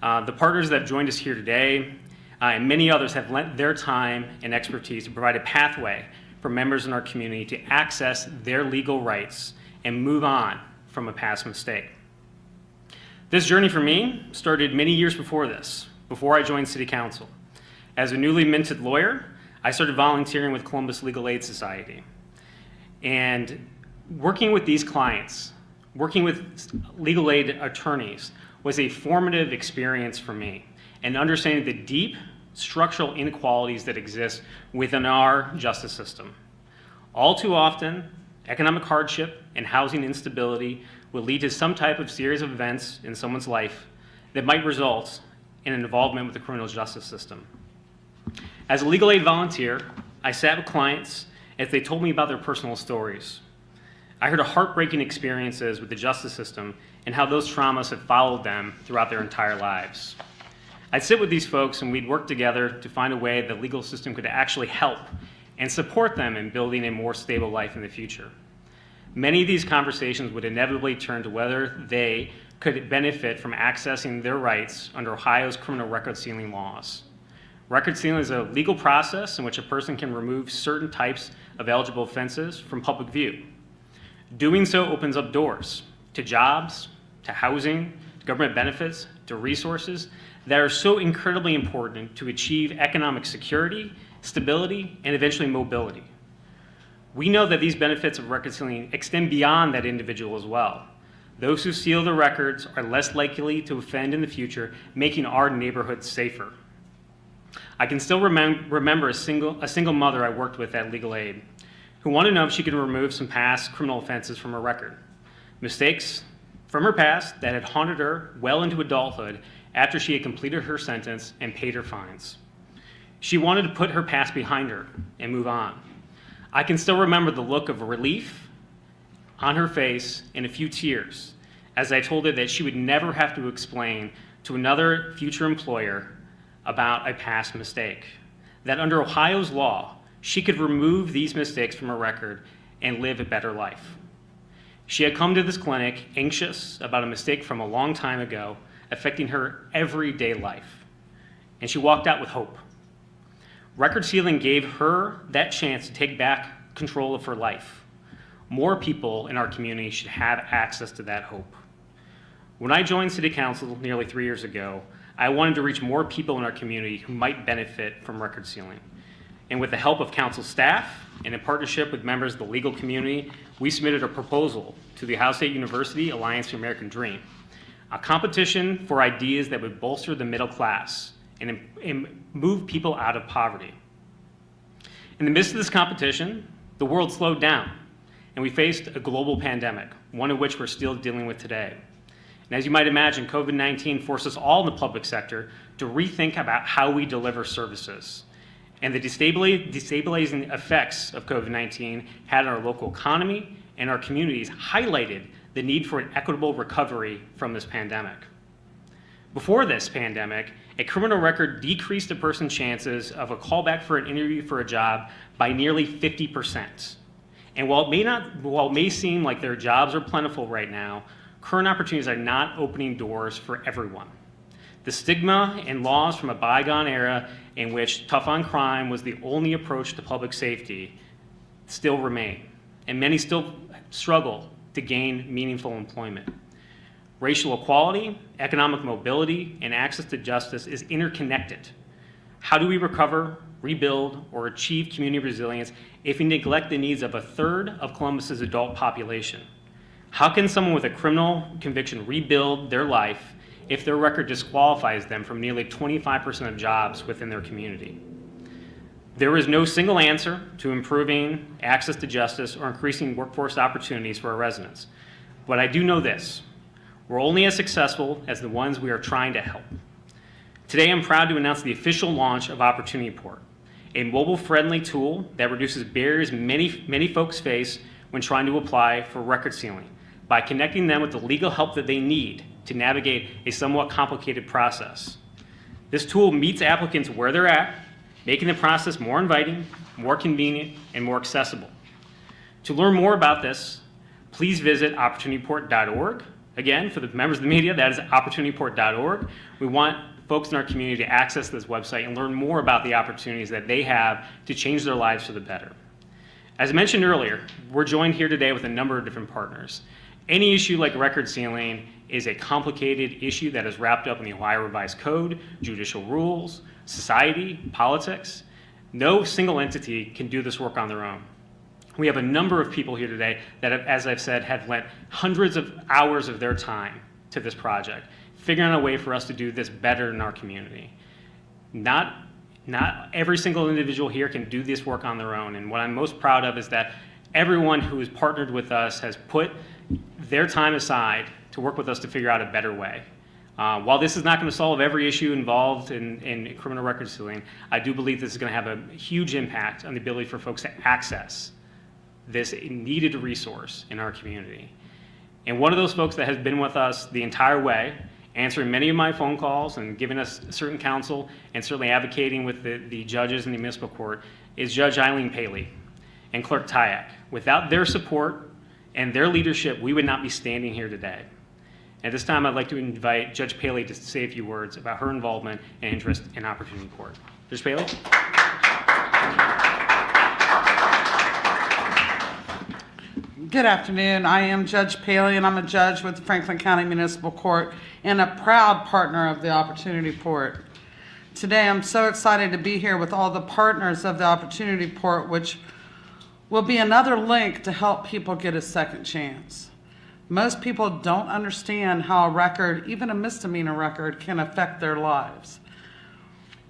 The partners that have joined us here today and many others have lent their time and expertise to provide a pathway for members in our community to access their legal rights and move on from a past mistake. This journey for me started many years before this, before I joined City Council. As a newly minted lawyer, I started volunteering with Columbus Legal Aid Society. And working with these clients, working with legal aid attorneys, was a formative experience for me, and understanding the deep structural inequalities that exist within our justice system. All too often, economic hardship and housing instability will lead to some type of series of events in someone's life that might result in an involvement with the criminal justice system. As a legal aid volunteer, I sat with clients as they told me about their personal stories. I heard heartbreaking experiences with the justice system and how those traumas have followed them throughout their entire lives. I'd sit with these folks and we'd work together to find a way the legal system could actually help and support them in building a more stable life in the future. Many of these conversations would inevitably turn to whether they could benefit from accessing their rights under Ohio's criminal record sealing laws. Record sealing is a legal process in which a person can remove certain types of eligible offenses from public view. Doing so opens up doors to jobs, to housing, to government benefits, to resources that are so incredibly important to achieve economic security, stability, and eventually mobility. We know that these benefits of record sealing extend beyond that individual as well. Those who seal the records are less likely to offend in the future, making our neighborhoods safer. I can still remember a single mother I worked with at Legal Aid who wanted to know if she could remove some past criminal offenses from her record. Mistakes from her past that had haunted her well into adulthood after she had completed her sentence and paid her fines. She wanted to put her past behind her and move on. I can still remember the look of relief on her face and a few tears as I told her that she would never have to explain to another future employer about a past mistake, that under Ohio's law, she could remove these mistakes from her record and live a better life. She had come to this clinic anxious about a mistake from a long time ago affecting her everyday life, and she walked out with hope. Record sealing gave her that chance to take back control of her life. More people in our community should have access to that hope. When I joined City Council nearly 3 years ago, I wanted to reach more people in our community who might benefit from record sealing. And with the help of council staff and in partnership with members of the legal community, we submitted a proposal to the Ohio State University Alliance for the American Dream, a competition for ideas that would bolster the middle class and move people out of poverty. In the midst of this competition, the world slowed down, and we faced a global pandemic, one of which we're still dealing with today. And as you might imagine, COVID-19 forced us all in the public sector to rethink about how we deliver services. And the destabilizing effects of COVID-19 had on our local economy and our communities highlighted the need for an equitable recovery from this pandemic. Before this pandemic, a criminal record decreased a person's chances of a callback for an interview for a job by nearly 50%. And while it may seem like their jobs are plentiful right now, current opportunities are not opening doors for everyone. The stigma and laws from a bygone era in which tough on crime was the only approach to public safety still remain, and many still struggle to gain meaningful employment. Racial equality, economic mobility, and access to justice is interconnected. How do we recover, rebuild, or achieve community resilience if we neglect the needs of a third of Columbus's adult population? How can someone with a criminal conviction rebuild their life if their record disqualifies them from nearly 25% of jobs within their community? There is no single answer to improving access to justice or increasing workforce opportunities for our residents. But I do know this: we're only as successful as the ones we are trying to help. Today, I'm proud to announce the official launch of Opportunity Port, a mobile-friendly tool that reduces barriers many folks face when trying to apply for record sealing by connecting them with the legal help that they need to navigate a somewhat complicated process. This tool meets applicants where they're at, making the process more inviting, more convenient, and more accessible. To learn more about this, please visit opportunityport.org Again, for the members of the media, that is opportunityport.org. We want folks in our community to access this website and learn more about the opportunities that they have to change their lives for the better. As I mentioned earlier, we're joined here today with a number of different partners. Any issue like record sealing is a complicated issue that is wrapped up in the Ohio Revised Code, judicial rules, society, politics. No single entity can do this work on their own. We have a number of people here today that, as I've said, have lent hundreds of hours of their time to this project, figuring out a way for us to do this better in our community. Not every single individual here can do this work on their own, and what I'm most proud of is that everyone who has partnered with us has put their time aside to work with us to figure out a better way. While this is not going to solve every issue involved in criminal record sealing, I do believe this is going to have a huge impact on the ability for folks to access this needed resource in our community. And one of those folks that has been with us the entire way, answering many of my phone calls and giving us certain counsel and certainly advocating with the judges in the municipal court, is Judge Eileen Paley and Clerk Tyak. Without their support and their leadership, we would not be standing here today. At this time, I'd like to invite Judge Paley to say a few words about her involvement and interest in Opportunity Port. Judge Paley? Good afternoon. I am Judge Paley, and I'm a judge with the Franklin County Municipal Court and a proud partner of the Opportunity Port. Today, I'm so excited to be here with all the partners of the Opportunity Port, which will be another link to help people get a second chance. Most people don't understand how a record, even a misdemeanor record, can affect their lives.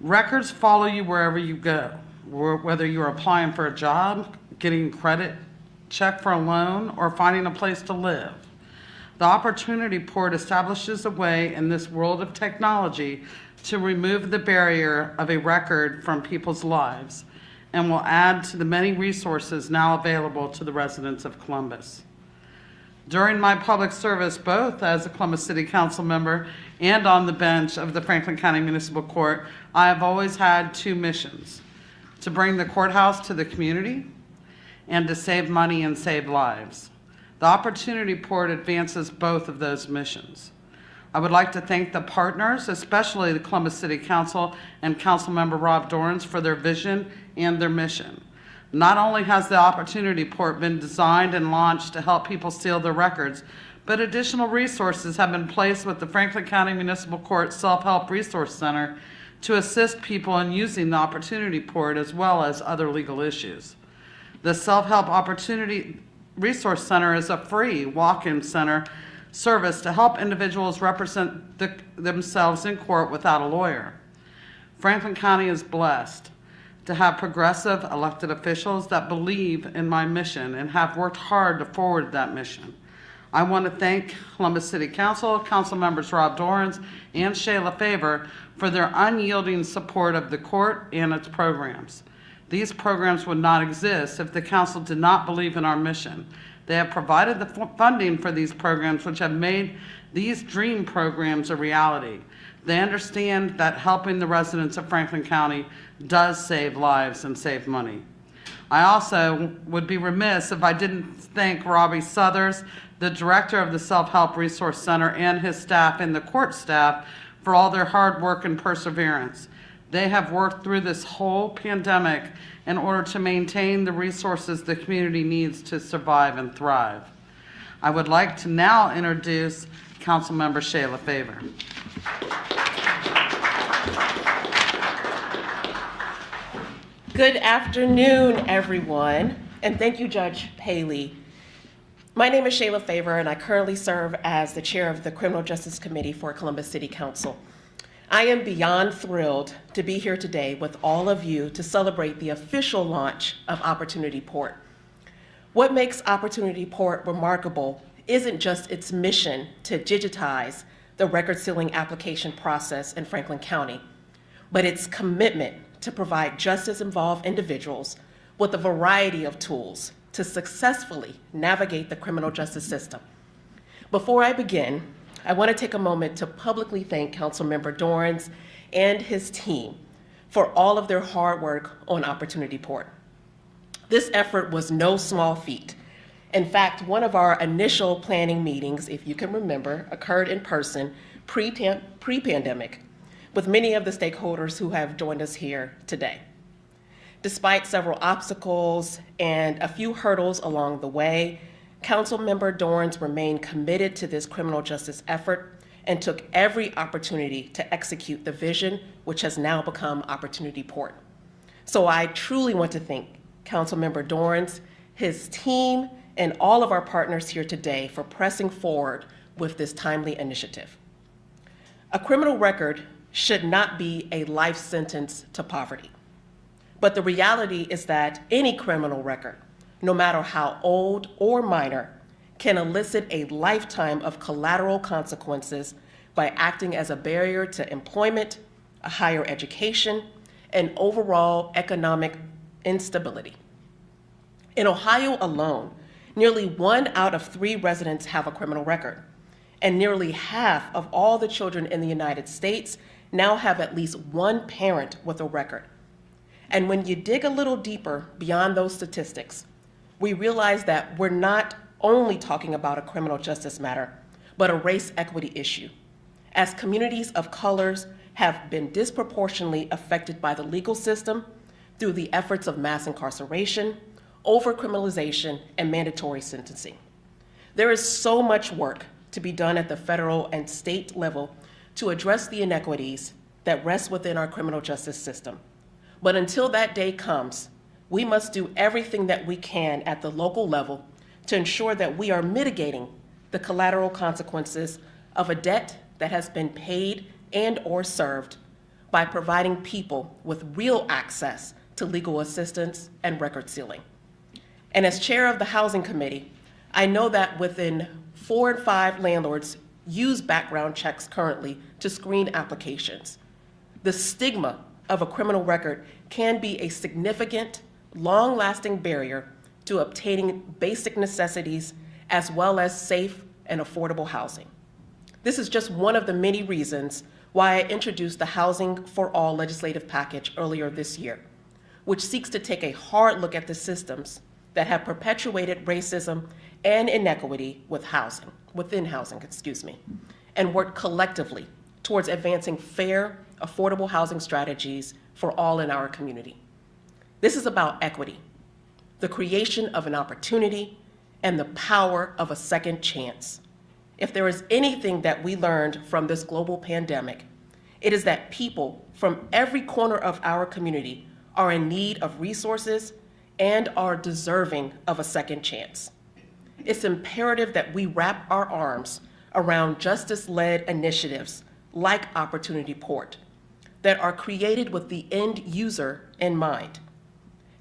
Records follow you wherever you go, whether you're applying for a job, getting credit, check for a loan, or finding a place to live. The Opportunity Port establishes a way in this world of technology to remove the barrier of a record from people's lives and will add to the many resources now available to the residents of Columbus. During my public service, both as a Columbus City Council member and on the bench of the Franklin County Municipal Court, I have always had two missions: to bring the courthouse to the community and to save money and save lives. The Opportunity Port advances both of those missions. I would like to thank the partners, especially the Columbus City Council and Councilmember Rob Dorrance, for their vision and their mission. Not only has the Opportunity Port been designed and launched to help people seal their records, but additional resources have been placed with the Franklin County Municipal Court Self-Help Resource Center to assist people in using the Opportunity Port as well as other legal issues. The Self-Help Opportunity Resource Center is a free walk-in center service to help individuals represent themselves in court without a lawyer. Franklin County is blessed to have progressive elected officials that believe in my mission and have worked hard to forward that mission. I want to thank Columbus City Council, Council members Rob Dorrance and Shayla Faber for their unyielding support of the court and its programs. These programs would not exist if the council did not believe in our mission. They have provided the funding for these programs, which have made these dream programs a reality. They understand that helping the residents of Franklin County does save lives and save money. I also would be remiss if I didn't thank Robbie Southers, the director of the Self-Help Resource Center, and his staff and the court staff for all their hard work and perseverance. They have worked through this whole pandemic in order to maintain the resources the community needs to survive and thrive. I would like to now introduce Councilmember Shayla Faber. Good afternoon, everyone, and thank you, Judge Paley. My name is Shayla Faber, and I currently serve as the chair of the Criminal Justice Committee for Columbus City Council. I am beyond thrilled to be here today with all of you to celebrate the official launch of Opportunity Port. What makes Opportunity Port remarkable isn't just its mission to digitize the record sealing application process in Franklin County, but its commitment to provide justice-involved individuals with a variety of tools to successfully navigate the criminal justice system. Before I begin, I want to take a moment to publicly thank Councilmember Dorrance and his team for all of their hard work on Opportunity Port. This effort was no small feat, In fact, one of our initial planning meetings, if you can remember, occurred in person pre-pandemic with many of the stakeholders who have joined us here today. Despite several obstacles and a few hurdles along the way, Councilmember Dorns remained committed to this criminal justice effort and took every opportunity to execute the vision, which has now become Opportunity Port. So I truly want to thank Councilmember Dorns, his team, and all of our partners here today for pressing forward with this timely initiative. A criminal record should not be a life sentence to poverty. But the reality is that any criminal record, no matter how old or minor, can elicit a lifetime of collateral consequences by acting as a barrier to employment, a higher education, and overall economic instability. In Ohio alone, nearly 1 out of 3 residents have a criminal record, and nearly half of all the children in the United States now have at least one parent with a record. And when you dig a little deeper beyond those statistics, we realize that we're not only talking about a criminal justice matter, but a race equity issue, as communities of colors have been disproportionately affected by the legal system through the efforts of mass incarceration, overcriminalization, and mandatory sentencing. There is so much work to be done at the federal and state level to address the inequities that rest within our criminal justice system. But until that day comes, we must do everything that we can at the local level to ensure that we are mitigating the collateral consequences of a debt that has been paid and or served by providing people with real access to legal assistance and record sealing. And as chair of the Housing Committee, I know that within 4 in 5 landlords use background checks currently to screen applications. The stigma of a criminal record can be a significant, long-lasting barrier to obtaining basic necessities as well as safe and affordable housing. This is just one of the many reasons why I introduced the Housing for All legislative package earlier this year, which seeks to take a hard look at the systems that have perpetuated racism and inequity within housing, and work collectively towards advancing fair, affordable housing strategies for all in our community. This is about equity, the creation of an opportunity, and the power of a second chance. If there is anything that we learned from this global pandemic, it is that people from every corner of our community are in need of resources and are deserving of a second chance. It's imperative that we wrap our arms around justice-led initiatives like Opportunity Port that are created with the end user in mind.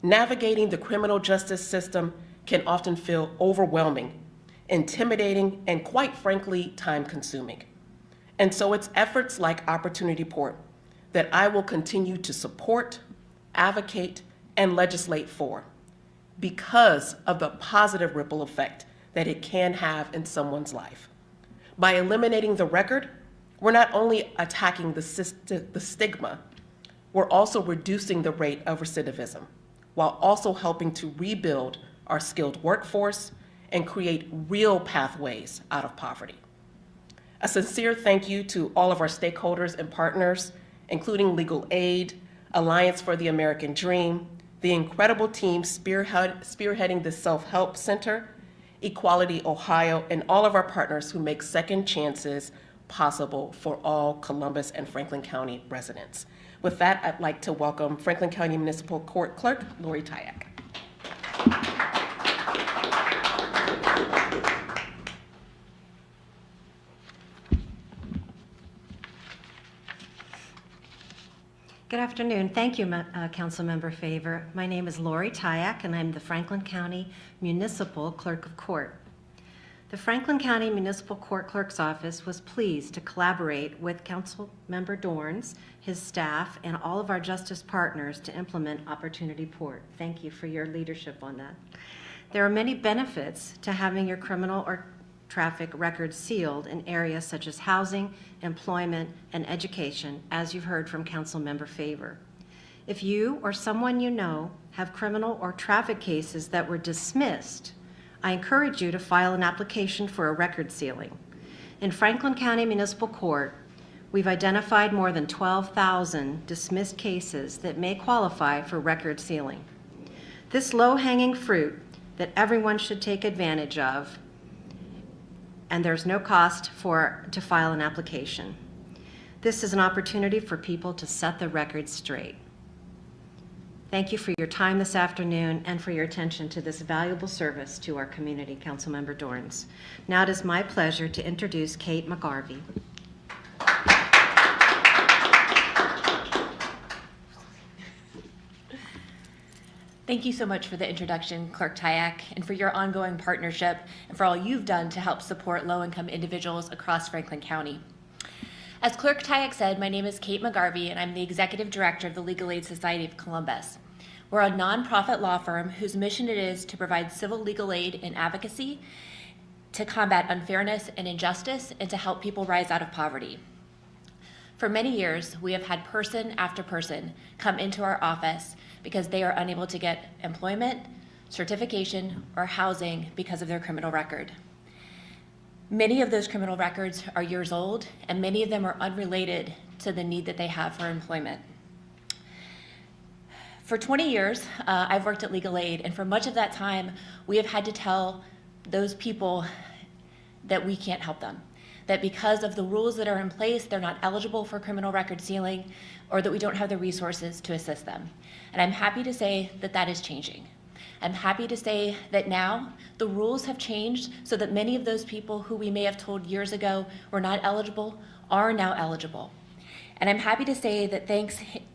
Navigating the criminal justice system can often feel overwhelming, intimidating, and quite frankly, time-consuming. And so it's efforts like Opportunity Port that I will continue to support, advocate, and legislate for because of the positive ripple effect that it can have in someone's life. By eliminating the record, we're not only attacking the stigma, we're also reducing the rate of recidivism, while also helping to rebuild our skilled workforce and create real pathways out of poverty. A sincere thank you to all of our stakeholders and partners, including Legal Aid, Alliance for the American Dream, the incredible team spearheading the Self-Help Center, Equality Ohio, and all of our partners who make second chances possible for all Columbus and Franklin County residents. With that, I'd like to welcome Franklin County Municipal Court Clerk, Lori Tyak. Good afternoon. Thank you, Councilmember Faber. My name is Lori Tyak, and I'm the Franklin County Municipal Clerk of Court. The Franklin County Municipal Court Clerk's Office was pleased to collaborate with Councilmember Dorns, his staff, and all of our justice partners to implement Opportunity Port. Thank you for your leadership on that. There are many benefits to having your criminal or traffic records sealed in areas such as housing, employment, and education, as you've heard from Councilmember Faber. If you or someone you know have criminal or traffic cases that were dismissed I encourage you to file an application for a record sealing. In Franklin County Municipal Court, we've identified more than 12,000 dismissed cases that may qualify for record sealing. This low-hanging fruit that everyone should take advantage of, and there's no cost to file an application. This is an opportunity for people to set the record straight. Thank you for your time this afternoon and for your attention to this valuable service to our community, Councilmember Dorns. Now it is my pleasure to introduce Kate Mcgarvey. Thank you so much for the introduction, Clerk Tyak, and for your ongoing partnership and for all you've done to help support low-income individuals across Franklin County. As Clerk Tyak said, my name is Kate Mcgarvey, and I'm the Executive Director of the Legal Aid Society of Columbus. We're a nonprofit law firm whose mission it is to provide civil legal aid and advocacy to combat unfairness and injustice and to help people rise out of poverty. For many years, we have had person after person come into our office because they are unable to get employment, certification, or housing because of their criminal record. Many of those criminal records are years old, and many of them are unrelated to the need that they have for employment. For 20 years, I've worked at Legal Aid, and for much of that time, we have had to tell those people that we can't help them, that because of the rules that are in place, they're not eligible for criminal record sealing, or that we don't have the resources to assist them. And I'm happy to say that that is changing. I'm happy to say that now the rules have changed so that many of those people who we may have told years ago were not eligible are now eligible. And I'm happy to say that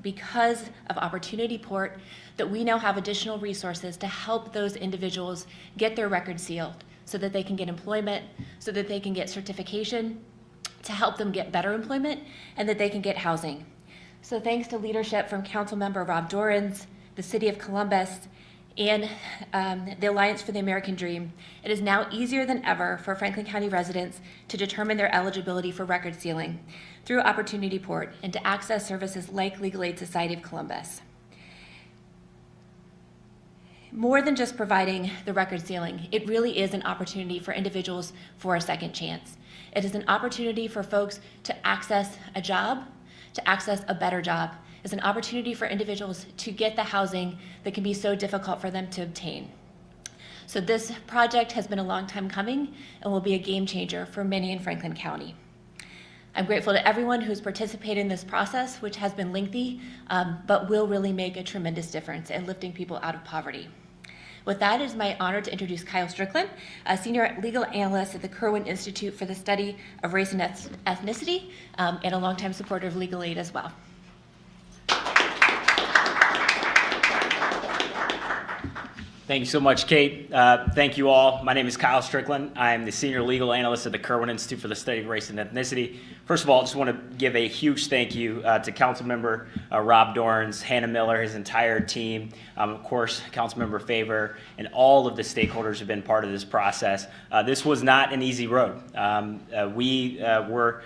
because of Opportunity Port, that we now have additional resources to help those individuals get their record sealed so that they can get employment, so that they can get certification, to help them get better employment, and that they can get housing. So thanks to leadership from Councilmember Rob Dorans, the City of Columbus, and the Alliance for the American Dream, it is now easier than ever for Franklin County residents to determine their eligibility for record sealing through Opportunity Port and to access services like Legal Aid Society of Columbus. More than just providing the record sealing, it really is an opportunity for individuals for a second chance. It is an opportunity for folks to access a job, to access a better job. It's an opportunity for individuals to get the housing that can be so difficult for them to obtain. So this project has been a long time coming and will be a game changer for many in Franklin County. I'm grateful to everyone who's participated in this process, which has been lengthy, but will really make a tremendous difference in lifting people out of poverty. With that, it is my honor to introduce Kyle Strickland, a senior legal analyst at the Kirwan Institute for the Study of Race and Ethnicity, and a longtime supporter of legal aid as well. Thank you so much, Kate. Thank you all. My name is Kyle Strickland. I'm the Senior Legal Analyst at the Kirwan Institute for the Study of Race and Ethnicity. First of all, I just want to give a huge thank you to Councilmember Rob Dorans, Hannah Miller, his entire team, of course, Councilmember Faber, and all of the stakeholders who have been part of this process. This was not an easy road. We were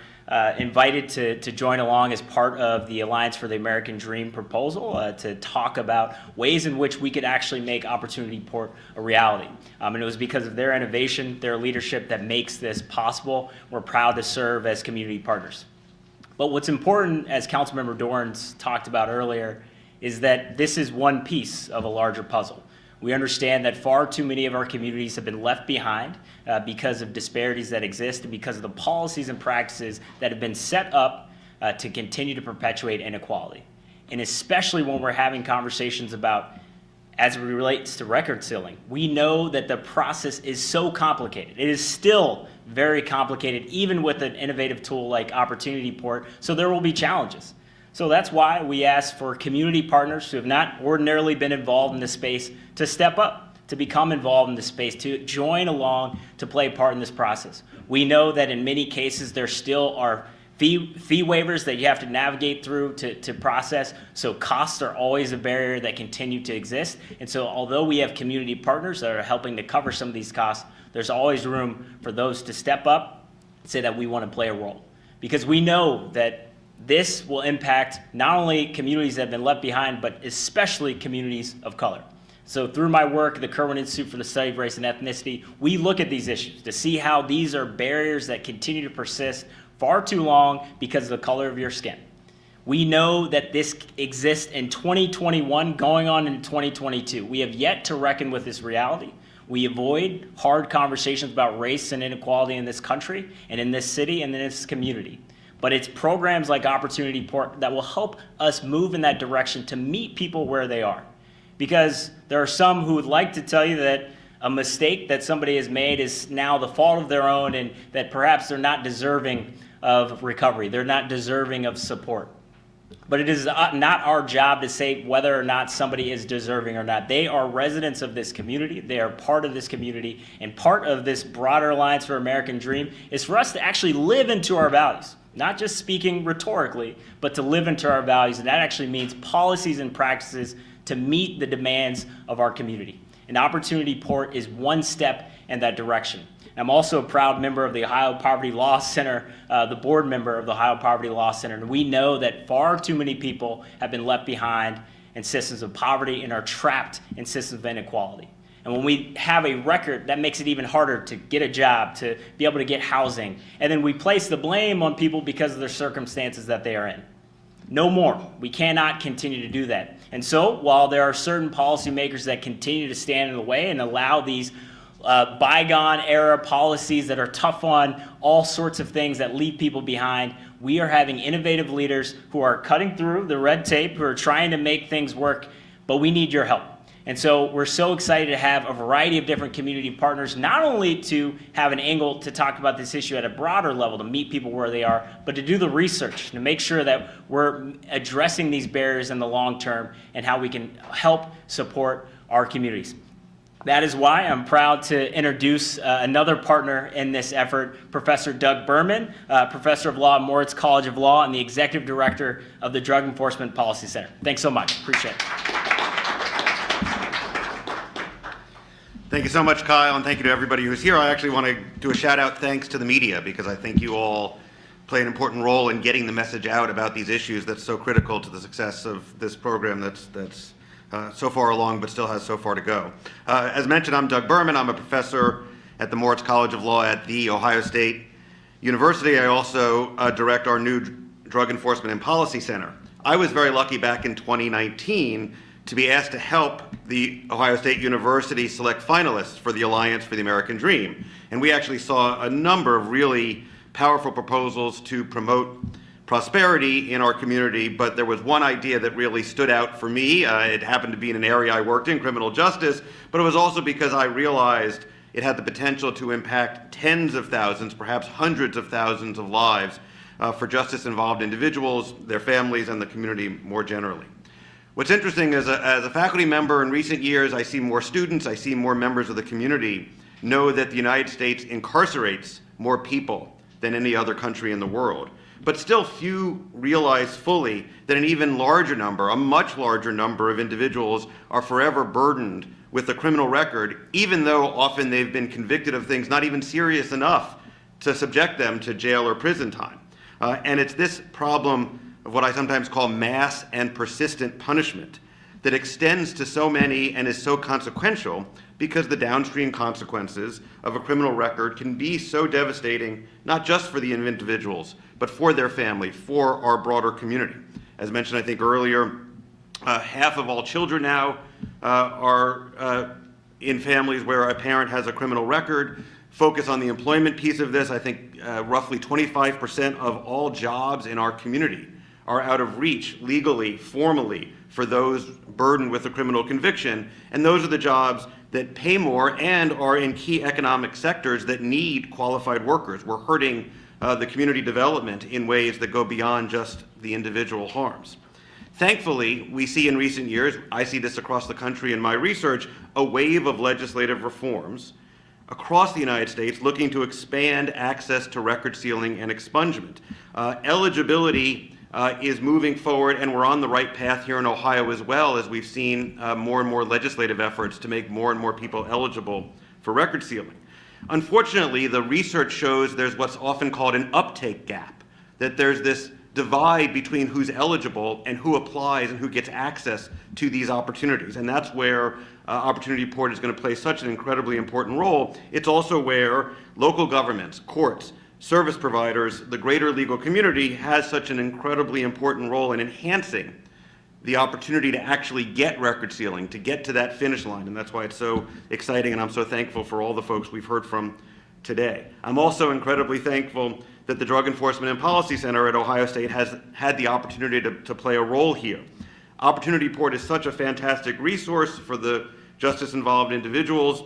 invited to join along as part of the Alliance for the American Dream proposal to talk about ways in which we could actually make Opportunity Port a reality. And it was because of their innovation, their leadership that makes this possible. We're proud to serve as community partners. But what's important, as Councilmember Dorans talked about earlier, is that this is one piece of a larger puzzle. We understand that far too many of our communities have been left behind because of disparities that exist and because of the policies and practices that have been set up to continue to perpetuate inequality. And especially when we're having conversations about, as it relates to record sealing, we know that the process is so complicated. It is still very complicated, even with an innovative tool like Opportunity Port, so there will be challenges. So that's why we ask for community partners who have not ordinarily been involved in this space to step up, to become involved in this space, to join along, to play a part in this process. We know that in many cases there still are fee waivers that you have to navigate through to process, so costs are always a barrier that continue to exist. And so although we have community partners that are helping to cover some of these costs, there's always room for those to step up and say that we want to play a role. Because we know that this will impact not only communities that have been left behind, but especially communities of color. So through my work at the Kirwan Institute for the Study of Race and Ethnicity, we look at these issues to see how these are barriers that continue to persist far too long because of the color of your skin. We know that this exists in 2021 going on in 2022. We have yet to reckon with this reality. We avoid hard conversations about race and inequality in this country and in this city and in this community. But it's programs like Opportunity Port that will help us move in that direction to meet people where they are. Because there are some who would like to tell you that a mistake that somebody has made is now the fault of their own and that perhaps they're not deserving of recovery. They're not deserving of support. But it is not our job to say whether or not somebody is deserving or not. They are residents of this community. They are part of this community. And part of this broader Alliance for American Dream is for us to actually live into our values. Not just speaking rhetorically, but to live into our values. And that actually means policies and practices to meet the demands of our community. And Opportunity Port is one step in that direction. I'm also a proud member of the Ohio Poverty Law Center, the board member of the Ohio Poverty Law Center, and we know that far too many people have been left behind in systems of poverty and are trapped in systems of inequality. And when we have a record, that makes it even harder to get a job, to be able to get housing. And then we place the blame on people because of their circumstances that they are in. No more. We cannot continue to do that. And so, while there are certain policymakers that continue to stand in the way and allow these bygone era policies that are tough on all sorts of things that leave people behind, we are having innovative leaders who are cutting through the red tape, who are trying to make things work, but we need your help. And so we're so excited to have a variety of different community partners, not only to have an angle to talk about this issue at a broader level, to meet people where they are, but to do the research, to make sure that we're addressing these barriers in the long term and how we can help support our communities. That is why I'm proud to introduce another partner in this effort, Professor Doug Berman, Professor of Law at Moritz College of Law and the Executive Director of the Drug Enforcement Policy Center. Thanks so much. Appreciate it. Thank you so much, Kyle, and thank you to everybody who's here. I actually want to do a shout out thanks to the media because I think you all play an important role in getting the message out about these issues that's so critical to the success of this program that's so far along but still has so far to go. As mentioned, I'm Doug Berman. I'm a professor at the Moritz College of Law at The Ohio State University. I also direct our new Drug Enforcement and Policy Center. I was very lucky back in 2019 to be asked to help the Ohio State University select finalists for the Alliance for the American Dream. And we actually saw a number of really powerful proposals to promote prosperity in our community, but there was one idea that really stood out for me. It happened to be in an area I worked in, criminal justice, but it was also because I realized it had the potential to impact tens of thousands, perhaps hundreds of thousands of lives for justice-involved individuals, their families, and the community more generally. What's interesting is as a faculty member in recent years, I see more students, I see more members of the community know that the United States incarcerates more people than any other country in the world. But still few realize fully that an even larger number, a much larger number of individuals are forever burdened with a criminal record, even though often they've been convicted of things not even serious enough to subject them to jail or prison time. And it's this problem of what I sometimes call mass and persistent punishment that extends to so many and is so consequential because the downstream consequences of a criminal record can be so devastating, not just for the individuals, but for their family, for our broader community. As mentioned, I think earlier, half of all children now are in families where a parent has a criminal record. Focus on the employment piece of this, I think roughly 25% of all jobs in our community are out of reach legally, formally, for those burdened with a criminal conviction. And those are the jobs that pay more and are in key economic sectors that need qualified workers. We're hurting the community development in ways that go beyond just the individual harms. Thankfully, we see in recent years, I see this across the country in my research, a wave of legislative reforms across the United States looking to expand access to record sealing and expungement. Eligibility is moving forward, and we're on the right path here in Ohio as well, as we've seen more and more legislative efforts to make more and more people eligible for record sealing. Unfortunately, the research shows there's what's often called an uptake gap, that there's this divide between who's eligible and who applies and who gets access to these opportunities. And that's where Opportunity Port is going to play such an incredibly important role. It's also where local governments, courts, service providers, the greater legal community has such an incredibly important role in enhancing the opportunity to actually get record sealing, to get to that finish line. And that's why it's so exciting, and I'm so thankful for all the folks we've heard from today. I'm also incredibly thankful that the Drug Enforcement and Policy Center at Ohio State has had the opportunity to play a role here. Opportunity Port is such a fantastic resource for the justice-involved individuals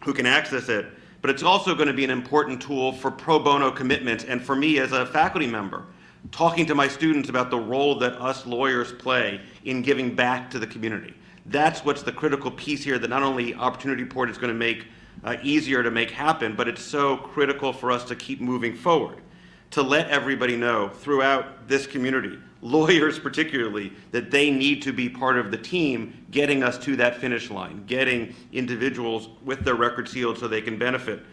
who can access it, but it's also going to be an important tool for pro bono commitments, and for me as a faculty member, talking to my students about the role that us lawyers play in giving back to the community. That's what's the critical piece here that not only Opportunity Port is going to make easier to make happen, but it's so critical for us to keep moving forward, to let everybody know throughout this community, lawyers particularly, that they need to be part of the team getting us to that finish line, getting individuals with their record sealed so they can benefit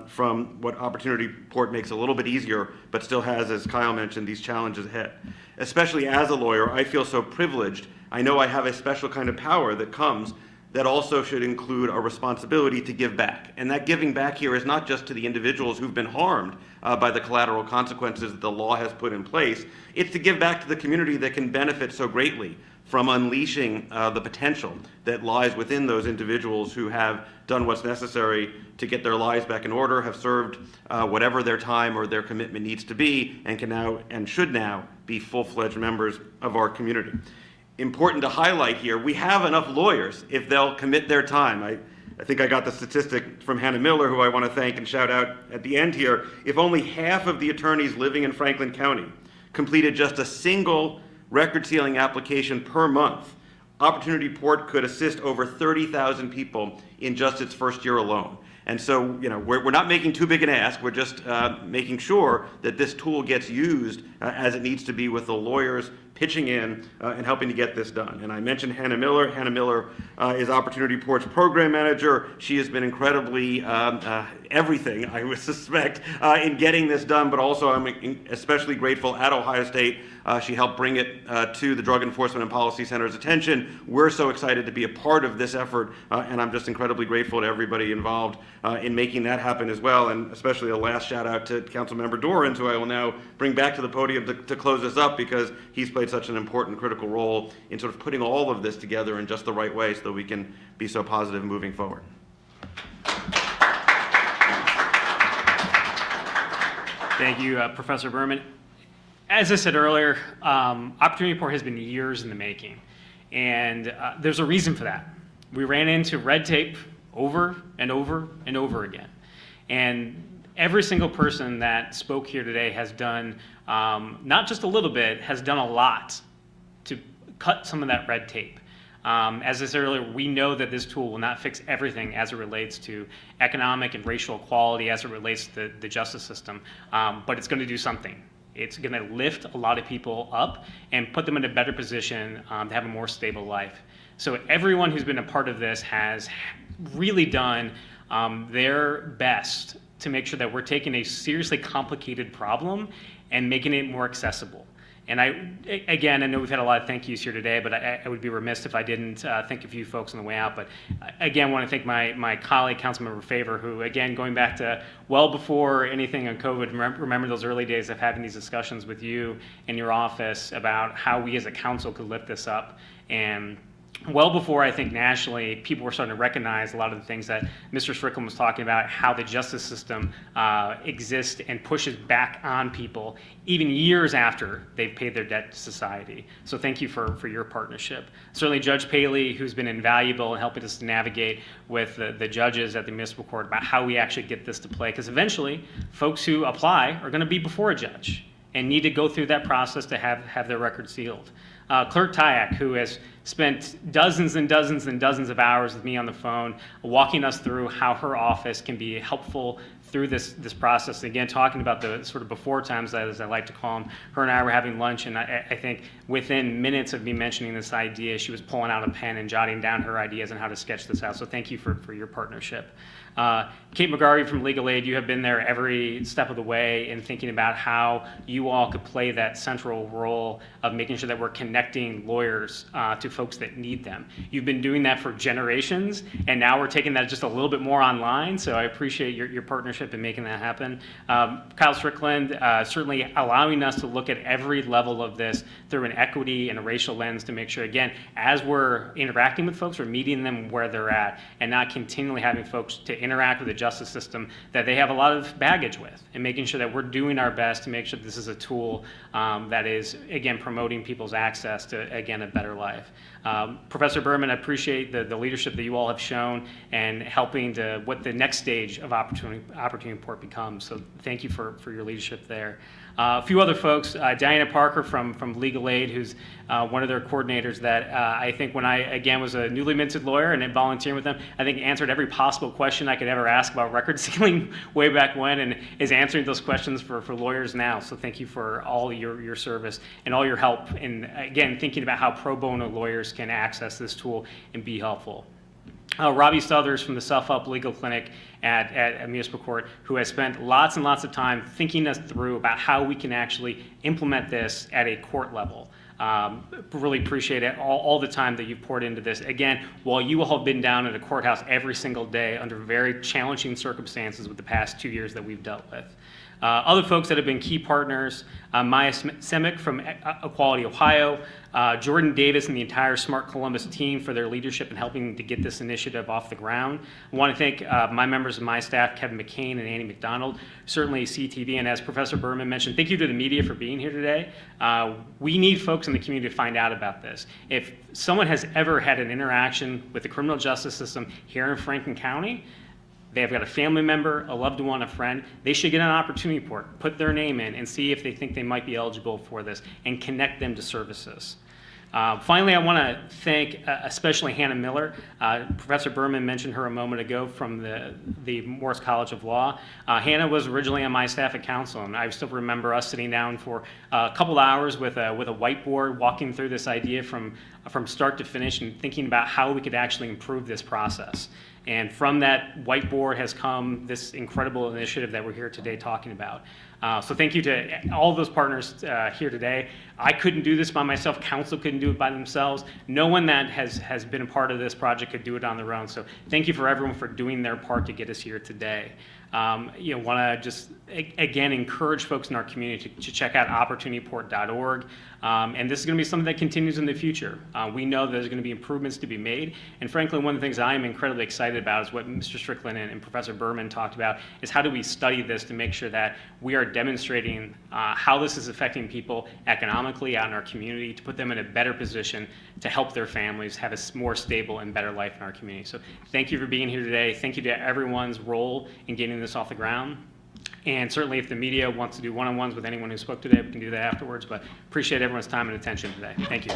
from what Opportunity Port makes a little bit easier, but still has, as Kyle mentioned, these challenges ahead. Especially as a lawyer, I feel so privileged. I know I have a special kind of power that comes that also should include a responsibility to give back. And that giving back here is not just to the individuals who've been harmed by the collateral consequences that the law has put in place. It's to give back to the community that can benefit so greatly from unleashing the potential that lies within those individuals who have done what's necessary to get their lives back in order, have served whatever their time or their commitment needs to be, and can now and should now be full-fledged members of our community. Important to highlight here, we have enough lawyers if they'll commit their time. I think I got the statistic from Hannah Miller, who I want to thank and shout out at the end here. If only half of the attorneys living in Franklin County completed just a single record sealing application per month, Opportunity Port could assist over 30,000 people in just its first year alone. And so, you know, we're not making too big an ask. We're just making sure that this tool gets used as it needs to be, with the lawyers pitching in and helping to get this done. And I mentioned Hannah Miller. Hannah Miller is Opportunity Port's program manager. She has been incredibly everything, I would suspect, in getting this done, but also I'm especially grateful at Ohio State. She helped bring it to the Drug Enforcement and Policy Center's attention. We're so excited to be a part of this effort, and I'm just incredibly grateful to everybody involved in making that happen as well, and especially a last shout out to Councilmember Dorans, who I will now bring back to the podium to close this up, because he's played such an important, critical role in sort of putting all of this together in just the right way so that we can be so positive moving forward. Thank you, Professor Berman. As I said earlier, Opportunity Port has been years in the making, and there's a reason for that. We ran into red tape over and over and over again, and every single person that spoke here today has done, not just a little bit, has done a lot to cut some of that red tape. As I said earlier, we know that this tool will not fix everything as it relates to economic and racial equality, as it relates to the justice system, but it's going to do something. It's going to lift a lot of people up and put them in a better position to have a more stable life. So everyone who's been a part of this has really done their best to make sure that we're taking a seriously complicated problem and making it more accessible. And again, I know we've had a lot of thank yous here today, but I would be remiss if I didn't thank a few folks on the way out. But again, I want to thank my colleague, Councilmember Faber, who, again, going back to well before anything on COVID, remember those early days of having these discussions with you in your office about how we as a council could lift this up. And well before, I think, nationally, people were starting to recognize a lot of the things that Mr. Strickland was talking about, how the justice system exists and pushes back on people even years after they've paid their debt to society. So thank you for your partnership. Certainly Judge Paley, who's been invaluable in helping us to navigate with the judges at the municipal court about how we actually get this to play, because eventually folks who apply are going to be before a judge and need to go through that process to have their record sealed. Clerk Tyak, who has spent dozens and dozens and dozens of hours with me on the phone, walking us through how her office can be helpful through this process. Again, talking about the sort of before times, as I like to call them. Her and I were having lunch, and I think within minutes of me mentioning this idea, she was pulling out a pen and jotting down her ideas on how to sketch this out. So thank you for your partnership. Kate Mcgarvey from Legal Aid, you have been there every step of the way in thinking about how you all could play that central role of making sure that we're connecting lawyers to folks that need them. You've been doing that for generations, and now we're taking that just a little bit more online, so I appreciate your partnership in making that happen. Kyle Strickland, certainly allowing us to look at every level of this through an equity and a racial lens to make sure, again, as we're interacting with folks, we're meeting them where they're at and not continually having folks to interact with the justice system that they have a lot of baggage with, and making sure that we're doing our best to make sure this is a tool that is, again, promoting people's access to, again, a better life. Professor Berman, I appreciate the leadership that you all have shown and helping to what the next stage of Opportunity Port becomes. So thank you for your leadership there. A few other folks, Diana Parker from Legal Aid, who's one of their coordinators that I think when I, again, was a newly minted lawyer and then volunteering with them, I think answered every possible question I could ever ask about record sealing way back when, and is answering those questions for lawyers now. So thank you for all your service and all your help in, again, thinking about how pro bono lawyers can access this tool and be helpful. Robbie Southers from the Self-Help Legal Clinic at Municipal Court, who has spent lots and lots of time thinking us through about how we can actually implement this at a court level. Really appreciate it, all the time that you've poured into this. Again, while you all have been down at a courthouse every single day under very challenging circumstances with the past 2 years that we've dealt with. Other folks that have been key partners, Maya Semick from Equality Ohio, Jordan Davis and the entire Smart Columbus team for their leadership in helping to get this initiative off the ground. I want to thank my members of my staff, Kevin McCain and Annie McDonald, certainly CTV, and as Professor Berman mentioned, thank you to the media for being here today. We need folks in the community to find out about this. If someone has ever had an interaction with the criminal justice system here in Franklin County, they've got a family member, a loved one, a friend, they should get an opportunity report, put their name in, and see if they think they might be eligible for this, and connect them to services. Finally, I want to thank especially Hannah Miller. Professor Berman mentioned her a moment ago from the Morris College of Law. Hannah was originally on my staff at council, and I still remember us sitting down for a couple hours with a whiteboard, walking through this idea from start to finish and thinking about how we could actually improve this process. And from that whiteboard has come this incredible initiative that we're here today talking about. So thank you to all of those partners here today. I couldn't do this by myself. Council couldn't do it by themselves. No one that has been a part of this project could do it on their own. So thank you for everyone for doing their part to get us here today. Want to just, again, encourage folks in our community to check out opportunityport.org. And this is going to be something that continues in the future. We know there's going to be improvements to be made. And frankly, one of the things I am incredibly excited about is what Mr. Strickland and Professor Berman talked about, is how do we study this to make sure that we are demonstrating how this is affecting people economically out in our community, to put them in a better position to help their families have a more stable and better life in our community. So thank you for being here today. Thank you to everyone's role in getting this off the ground. And certainly if the media wants to do one-on-ones with anyone who spoke today, we can do that afterwards, but appreciate everyone's time and attention today. Thank you.